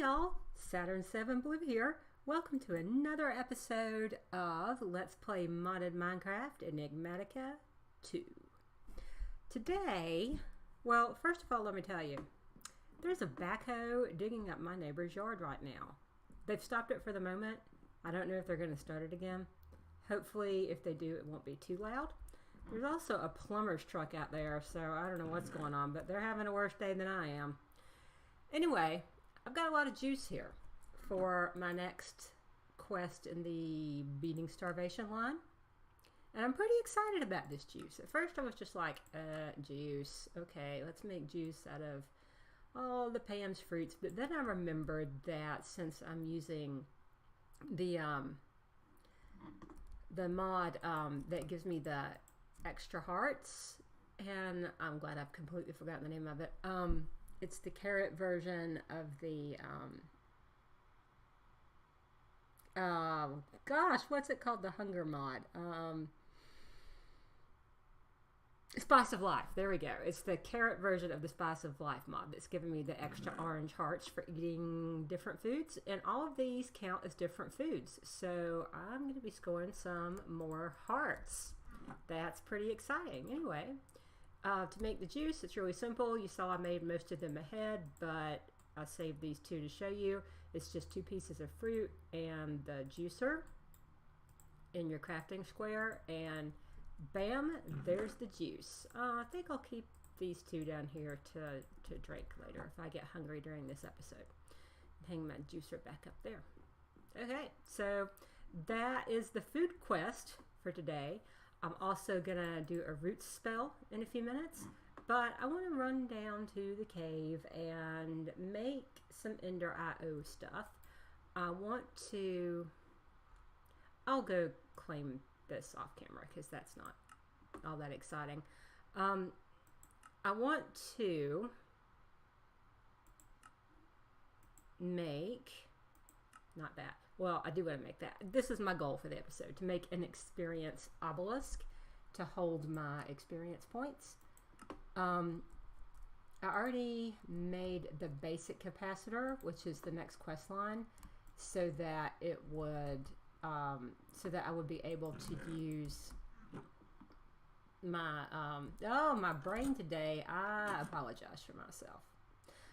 y'all, Saturn 7 Blue here. Welcome to another episode of Let's Play Modded Minecraft Enigmatica 2. Today, well, first of all, let me tell you, there's a backhoe digging up my neighbor's yard right now. They've stopped it for the moment. I don't know if they're going to start it again. Hopefully, if they do, it won't be too loud. There's also a plumber's truck out there, so I don't know what's going on, but they're having a worse day than I am. Anyway, I've got a lot of juice here for my next quest in the beating starvation line. And I'm pretty excited about this juice. At first I was just like, juice. Okay, let's make juice out of all the Pam's fruits. But then I remembered that since I'm using the mod that gives me the extra hearts, and I'm glad I've completely forgotten the name of it. It's the carrot version of the, gosh, what's it called? The hunger mod. Spice of Life. There we go. It's the carrot version of the Spice of Life mod that's giving me the extra orange hearts for eating different foods. And all of these count as different foods. So I'm going to be scoring some more hearts. That's pretty exciting. Anyway. To make the juice, it's really simple. You saw I made most of them ahead, but I saved these two to show you. It's just 2 pieces of fruit and the juicer in your crafting square, and bam, there's the juice. I think I'll keep these 2 down here to drink later if I get hungry during this episode. Hang my juicer back up there. Okay, so that is the food quest for today. I'm also gonna do a root spell in a few minutes, but I want to run down to the cave and make some Ender IO stuff. I'll go claim this off camera because that's not all that exciting. I want to make, not that. Well, I do want to make that. This is my goal for the episode, to make an experience obelisk to hold my experience points. I already made the basic capacitor, which is the next quest line, so that it would, so that I would be able to use my, oh, my brain today. I apologize for myself.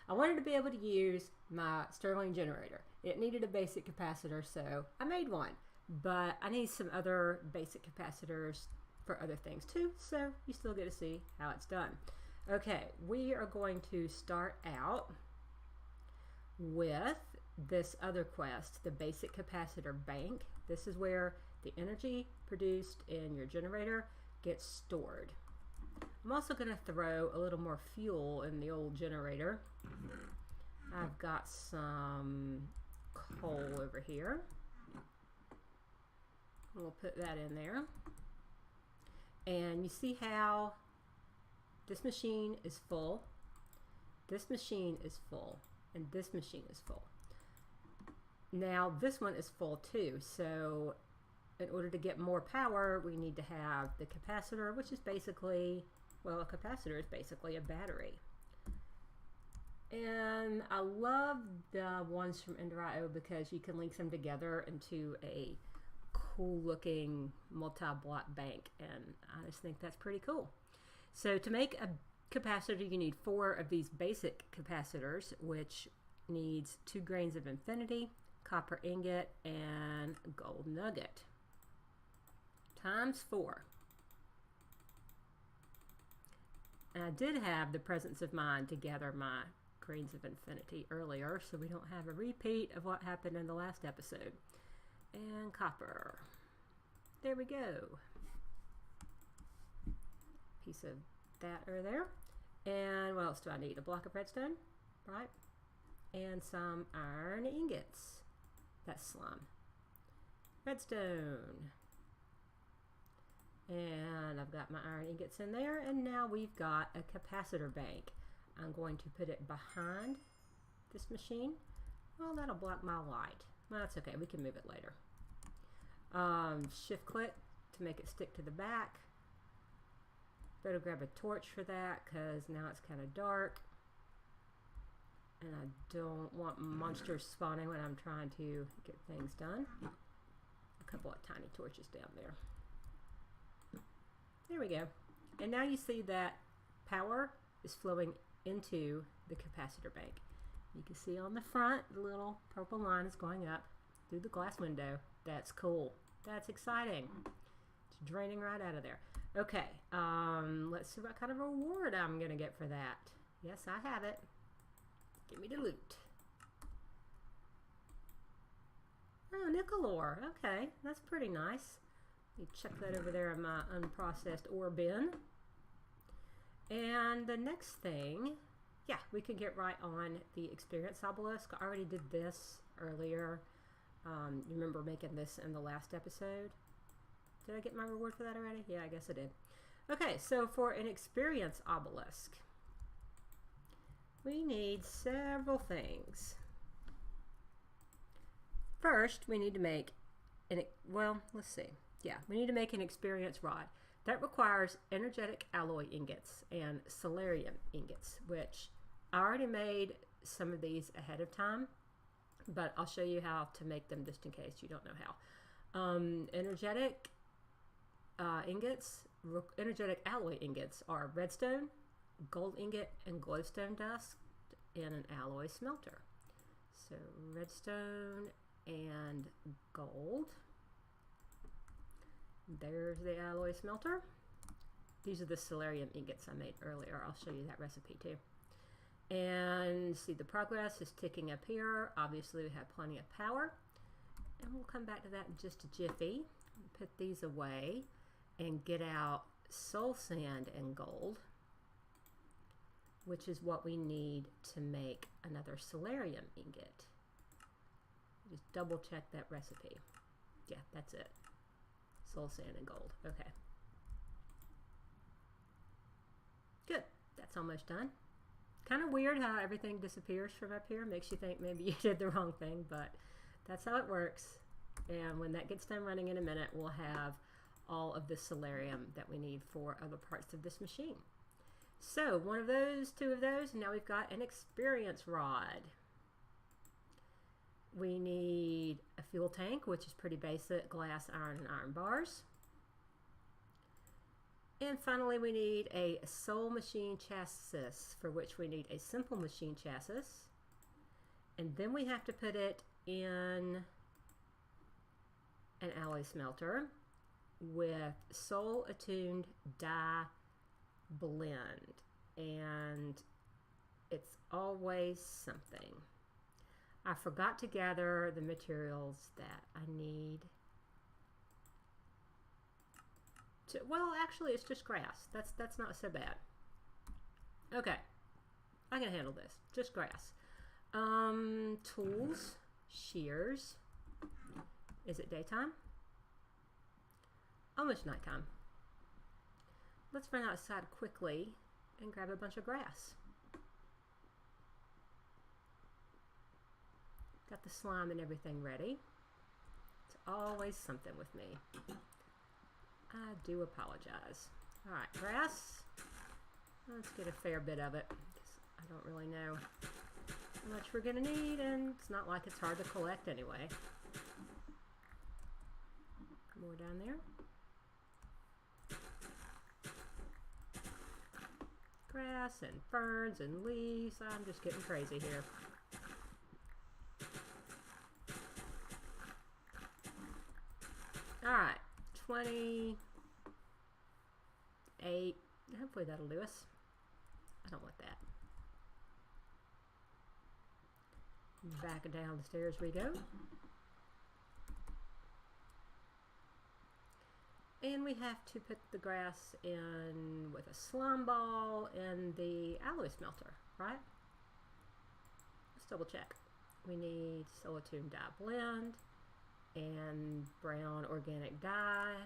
I wanted to be able to use my Stirling generator. It needed a basic capacitor, so I made one. But I need some other basic capacitors for other things too, so you still get to see how it's done. Okay, we are going to start out with this other quest, the basic capacitor bank. This is where the energy produced in your generator gets stored. I'm also going to throw a little more fuel in the old generator. I've got some coal over here. We'll put that in there. And you see how this machine is full, this machine is full, and this machine is full. Now this one is full too, so in order to get more power, we need to have the capacitor, which is basically, well, a capacitor is basically a battery. And I love the ones from Ender IO because you can link them together into a cool looking multi-block bank, and I just think that's pretty cool. So to make a capacitor, you need 4 of these basic capacitors, which needs 2 grains of infinity, copper ingot, and gold nugget. Times 4. And I did have the presence of mind to gather my grains of infinity earlier, so we don't have a repeat of what happened in the last episode. And copper. There we go. Piece of that over there. And what else do I need? A block of redstone, right? And some iron ingots. That's slime. Redstone. And I've got my iron ingots in there, and now we've got a capacitor bank. I'm going to put it behind this machine. Well, that'll block my light. Well, that's okay, we can move it later. Shift click to make it stick to the back. Better grab a torch for that because now it's kind of dark. And I don't want monsters spawning when I'm trying to get things done. A couple of tiny torches down there. There we go. And now you see that power is flowing into the capacitor bank. You can see on the front, the little purple line is going up through the glass window. That's cool. That's exciting. It's draining right out of there. Okay, let's see what kind of reward I'm going to get for that. Yes, I have it. Give me the loot. Oh, nickel ore. Okay, that's pretty nice. Let me check that over there in my unprocessed ore bin. And the next thing, yeah, we can get right on the experience obelisk. I already did this earlier. You remember making this in the last episode? Did I get my reward for that already? Yeah, I guess I did. Okay, so for an experience obelisk, we need several things. First, we need to make let's see. Yeah, we need to make an experience rod. That requires energetic alloy ingots and solarium ingots, which I already made some of these ahead of time, but I'll show you how to make them just in case you don't know how. Energetic alloy ingots are redstone, gold ingot, and glowstone dust in an alloy smelter. So redstone and gold. There's the alloy smelter. These are the solarium ingots I made earlier. I'll show you that recipe too. And see, the progress is ticking up here. Obviously we have plenty of power. And we'll come back to that in just a jiffy. Put these away and get out soul sand and gold, which is what we need to make another solarium ingot. Just double check that recipe. Yeah, that's it. Soul sand and gold. Okay. Good. That's almost done. Kind of weird how everything disappears from up here. Makes you think maybe you did the wrong thing, but that's how it works. And when that gets done running in a minute, we'll have all of the solarium that we need for other parts of this machine. So one of those, two of those, and now we've got an experience rod. We need a fuel tank, which is pretty basic, glass, iron, and iron bars. And finally, we need a soul machine chassis, for which we need a simple machine chassis. And then we have to put it in an alloy smelter with soul attuned dye blend. And it's always something. I forgot to gather the materials that I need. Well, actually, it's just grass. That's not so bad. Okay, I can handle this. Just grass. Tools, shears. Is it daytime? Almost nighttime. Let's run outside quickly and grab a bunch of grass. Got the slime and everything ready. It's always something with me. I do apologize. All right, grass. Let's get a fair bit of it. I don't really know how much we're gonna need, and it's not like it's hard to collect anyway. More down there. Grass and ferns and leaves. I'm just getting crazy here. All right, 28. Hopefully that'll do us. I don't want that. Back down the stairs we go. And we have to put the grass in with a slime ball in the alloy smelter, right? Let's double check. We need soul attuned dye blend and brown organic dye,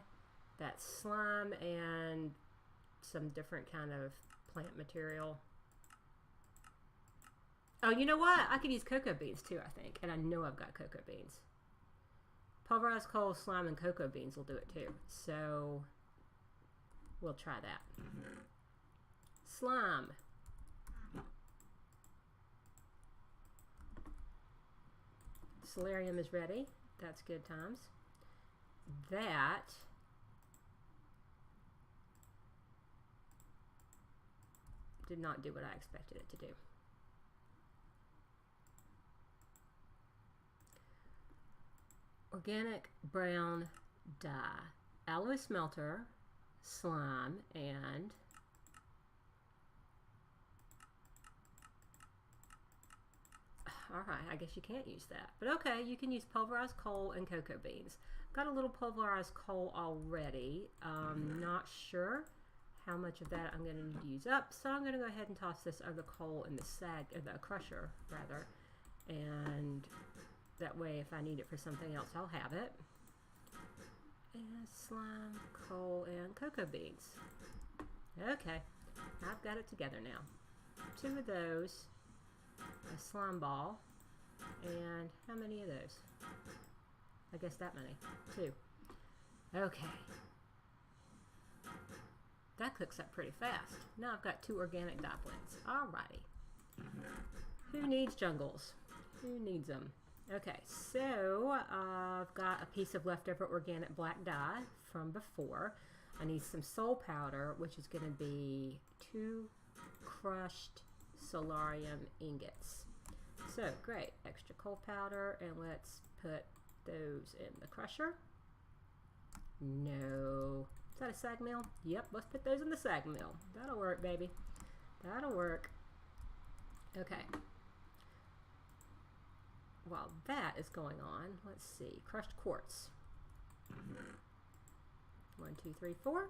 that's slime, and some different kind of plant material. Oh, you know what? I could use cocoa beans too, I think. And I know I've got cocoa beans. Pulverized coal, slime, and cocoa beans will do it too. So we'll try that. Slime. Solarium is ready. That's good times. That did not do what I expected it to do. Organic brown dye, alloy smelter, slime, and alright, I guess you can't use that. But okay, you can use pulverized coal and cocoa beans. Got a little pulverized coal already. Not sure how much of that I'm going to need to use up, so I'm going to go ahead and toss this other coal in the the crusher, rather. And that way, if I need it for something else, I'll have it. And slime, coal, and cocoa beans. Okay, I've got it together now. 2 of those, a slime ball, and how many of those? I guess that many. 2. Okay. That cooks up pretty fast. Now I've got 2 organic dye blends. Alrighty. Who needs jungles? Who needs them? Okay, so I've got a piece of leftover organic black dye from before. I need some soul powder, which is going to be 2 crushed solarium ingots. So great, extra coal powder, and let's put those in the crusher. No. Is that a sag mill? Yep, let's put those in the sag mill. That'll work, baby. That'll work. Okay. While that is going on, let's see. Crushed quartz. 1, 2, 3, 4.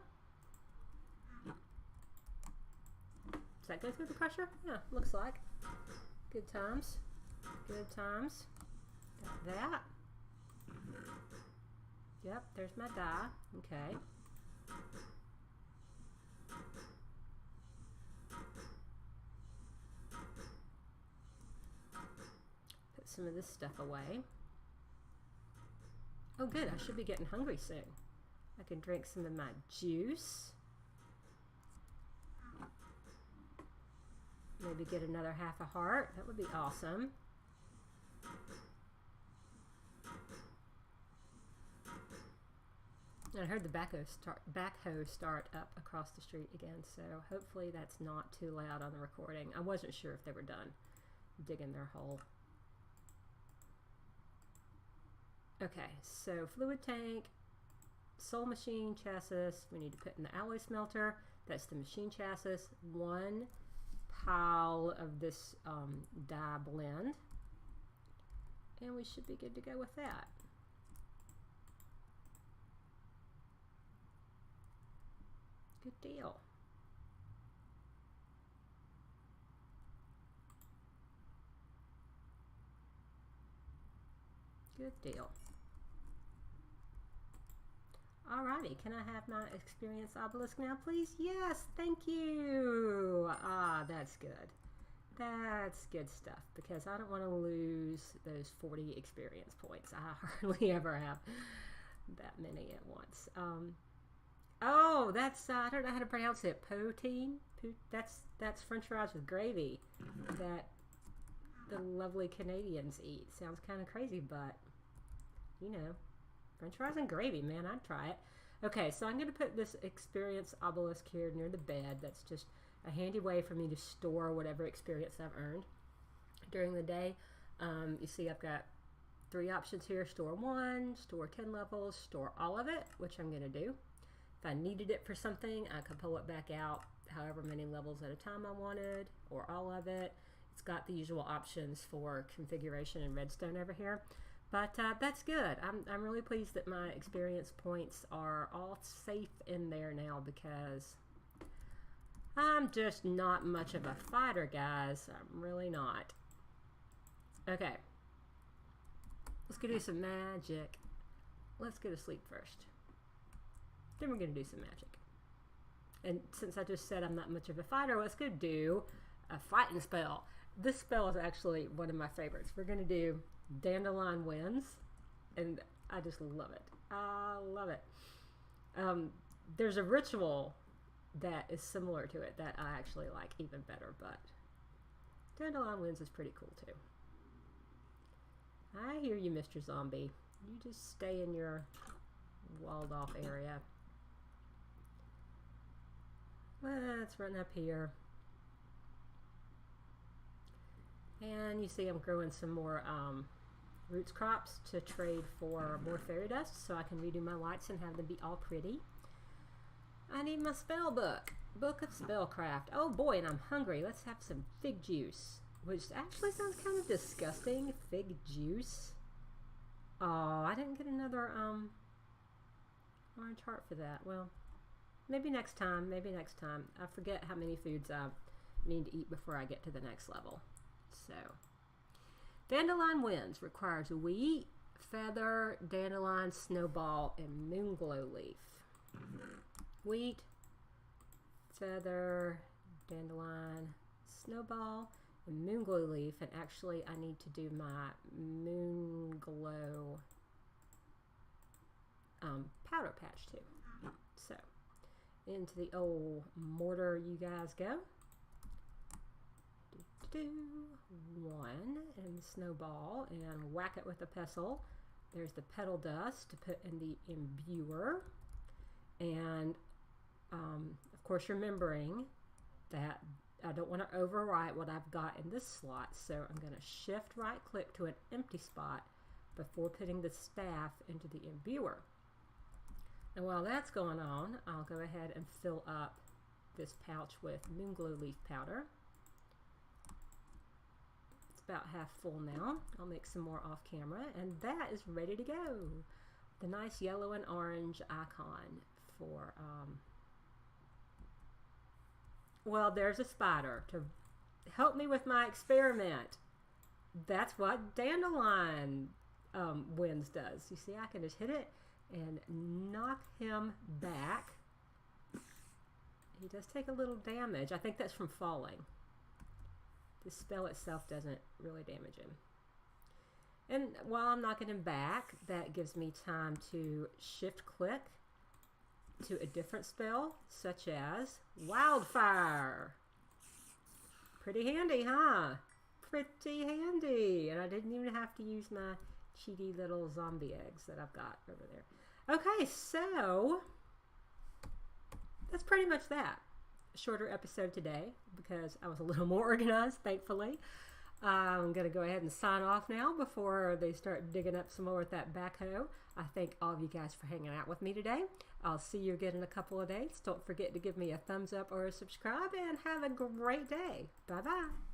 Does that go through the crusher? Yeah, looks like. Good times. Good times. Got that. Yep, there's my dye. Okay. Put some of this stuff away. Oh good, I should be getting hungry soon. I can drink some of my juice. Maybe get another half a heart. That would be awesome. I heard the backhoe start up across the street again, so hopefully that's not too loud on the recording. I wasn't sure if they were done digging their hole. Okay, so fluid tank, soul machine chassis, we need to put in the alloy smelter. That's the machine chassis. 1 pile of this dye blend, and we should be good to go with that. Good deal. Good deal. Alrighty, can I have my experience obelisk now, please? Yes, thank you. Ah, that's good. That's good stuff, because I don't want to lose those 40 experience points. I hardly ever have that many at once. Oh, that's, I don't know how to pronounce it. Poutine? That's French fries with gravy that the lovely Canadians eat. Sounds kind of crazy, but, you know, French fries and gravy, man, I'd try it. Okay, so I'm going to put this experience obelisk here near the bed. That's just a handy way for me to store whatever experience I've earned during the day. You see I've got 3 options here. Store 1, store 10 levels, store all of it, which I'm going to do. If I needed it for something, I could pull it back out however many levels at a time I wanted, or all of it. It's got the usual options for configuration and redstone over here. But that's good. I'm really pleased that my experience points are all safe in there now, because I'm just not much of a fighter, guys. I'm really not. Okay. Let's go do some magic. Let's go to sleep first. Then we're going to do some magic. And since I just said I'm not much of a fighter, let's go do a fighting spell. This spell is actually one of my favorites. We're going to do Dandelion Winds, and I just love it. I love it. There's a ritual that is similar to it that I actually like even better, but Dandelion Winds is pretty cool too. I hear you, Mr. Zombie. You just stay in your walled off area. Let's run up here. And you see I'm growing some more roots crops to trade for more fairy dust so I can redo my lights and have them be all pretty. I need my spell book. Book of Spellcraft. Oh boy, and I'm hungry. Let's have some fig juice. Which actually sounds kind of disgusting. Fig juice. Oh, I didn't get another orange heart for that. Well, maybe next time. Maybe next time. I forget how many foods I need to eat before I get to the next level. So, Dandelion Winds requires wheat, feather, dandelion, snowball, and moonglow leaf. Wheat, feather, dandelion, snowball, and moonglow leaf. And actually, I need to do my moonglow powder patch too. So, into the old mortar you guys go. One and the snowball and whack it with a pestle. There's the petal dust to put in the imbuer, and of course remembering that I don't want to overwrite what I've got in this slot, so I'm going to shift right click to an empty spot before putting the staff into the imbuer. And while that's going on, I'll go ahead and fill up this pouch with moonglow leaf powder. About half full now. I'll make some more off camera, and that is ready to go. The nice yellow and orange icon for well, there's a spider to help me with my experiment. That's what Dandelion Winds does. You see, I can just hit it and knock him back. He does take a little damage. I think that's from falling. The spell itself doesn't really damage him. And while I'm knocking him back, that gives me time to shift click to a different spell, such as Wildfire. Pretty handy, huh? Pretty handy. And I didn't even have to use my cheaty little zombie eggs that I've got over there. Okay, so that's pretty much that. Shorter episode today because I was a little more organized, thankfully. I'm going to go ahead and sign off now before they start digging up some more with that backhoe. I thank all of you guys for hanging out with me today. I'll see you again in a couple of days. Don't forget to give me a thumbs up or a subscribe, and have a great day. Bye-bye.